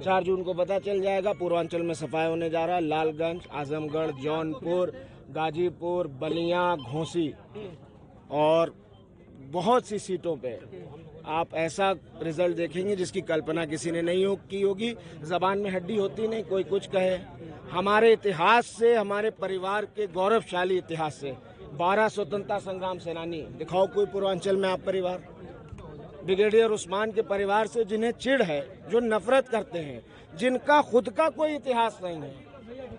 4 जून को पता चल जाएगा। पूर्वांचल में सफाई होने जा रहा है। लालगंज, आजमगढ़, जौनपुर, गाजीपुर, बलिया, घोसी और बहुत सी सीटों पे आप ऐसा रिजल्ट देखेंगे जिसकी कल्पना किसी ने नहीं की होगी। जबान में हड्डी होती नहीं, कोई कुछ कहे। हमारे इतिहास से, हमारे परिवार के गौरवशाली इतिहास से 12 स्वतंत्रता संग्राम सेनानी दिखाओ कोई पूर्वांचल में आप परिवार। ब्रिगेडियर उस्मान के परिवार से जिन्हें चिढ़ है, जो नफरत करते हैं, जिनका खुद का कोई इतिहास नहीं है,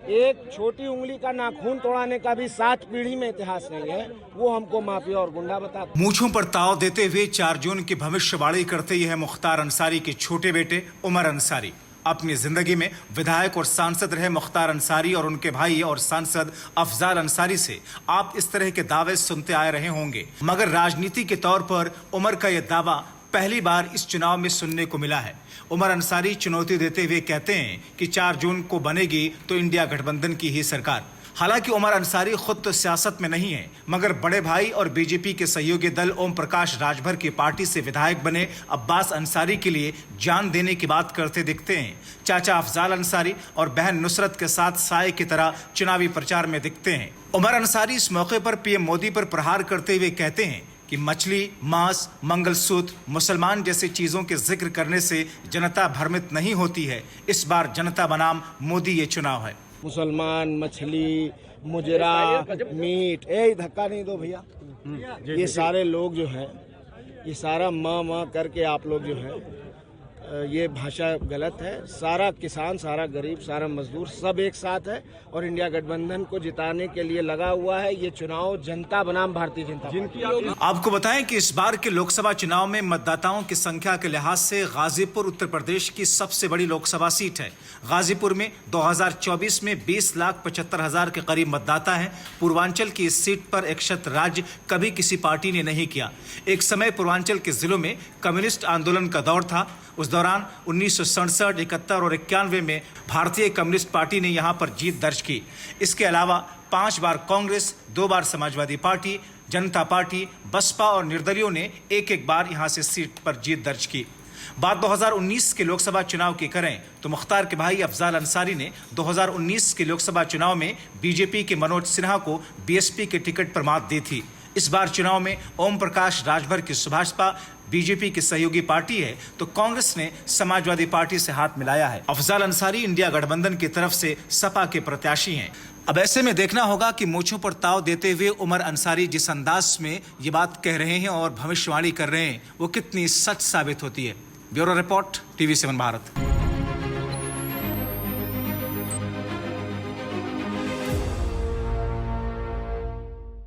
एक छोटी उंगली का नाखून तोड़ाने का भी 7 पीढ़ी में इतिहास नहीं है, वो हमको माफिया और गुंडा बताते। मूंछों पर ताव देते हुए 4 जून की भविष्यवाणी करते ये है मुख्तार अंसारी के छोटे बेटे उमर अंसारी। अपनी जिंदगी में विधायक और सांसद रहे मुख्तार अंसारी और उनके भाई और सांसद अफजाल अंसारी से आप इस तरह के दावे सुनते आए रहे होंगे, मगर राजनीति के तौर पर उमर का यह दावा पहली बार इस चुनाव में सुनने को मिला है। उमर अंसारी चुनौती देते हुए कहते हैं कि 4 जून को बनेगी तो इंडिया गठबंधन की ही सरकार। हालांकि उमर अंसारी खुद तो सियासत में नहीं है, मगर बड़े भाई और बीजेपी के सहयोगी दल ओम प्रकाश राजभर की पार्टी से विधायक बने अब्बास अंसारी के लिए जान देने की बात करते दिखते हैं। चाचा अफजाल अंसारी और बहन नुसरत के साथ साए की तरह चुनावी प्रचार में दिखते हैं। उमर अंसारी इस मौके पर पीएम मोदी पर प्रहार करते हुए कहते हैं कि मछली, मांस, मंगलसूत्र, मुसलमान जैसी चीजों के जिक्र करने से जनता भ्रमित नहीं होती है। इस बार जनता बनाम मोदी ये चुनाव है। मुसलमान, मछली, मुजरा, मीट, धक्का नहीं दो भैया। ये सारे लोग जो हैं, ये सारा माँ करके आप लोग जो है, ये भाषा गलत है। सारा किसान, सारा गरीब, सारा मजदूर सब एक साथ है और इंडिया गठबंधन को जिताने के लिए लगा हुआ है। ये चुनाव जनता बनाम भारतीय जनता पार्टी। आपको बताएं कि इस बार के लोकसभा चुनाव में मतदाताओं की संख्या के लिहाज से गाजीपुर उत्तर प्रदेश की सबसे बड़ी लोकसभा सीट है। गाजीपुर में 2024 में 20,75,000 के करीब मतदाता हैं। पूर्वांचल की इस सीट पर एक शत राज्य कभी किसी पार्टी ने नहीं किया। एक समय पूर्वांचल के जिलों में कम्युनिस्ट आंदोलन का दौर था। उस दौरान 1967, 71 और 91 में भारतीय कम्युनिस्ट पार्टी ने यहां पर जीत दर्ज की। इसके अलावा 5 बार कांग्रेस, 2 बार समाजवादी पार्टी, जनता पार्टी, बसपा और निर्दलियों ने एक बार यहां से सीट पर जीत दर्ज की। बात 2019 के लोकसभा चुनाव की करें तो मुख्तार के भाई अफजाल अंसारी ने 2019 के लोकसभा चुनाव में बीजेपी के मनोज सिन्हा को बीएसपी के टिकट पर मात दी थी। इस बार चुनाव में ओम प्रकाश राजभर की सुभाषपा बीजेपी की सहयोगी पार्टी है तो कांग्रेस ने समाजवादी पार्टी से हाथ मिलाया है। अफजाल अंसारी इंडिया गठबंधन की तरफ से सपा के प्रत्याशी हैं। अब ऐसे में देखना होगा कि मूंछों पर ताव देते हुए उमर अंसारी जिस अंदाज में ये बात कह रहे हैं और भविष्यवाणी कर रहे हैं वो कितनी सच साबित होती है। Bureau report, TV7 Bharat.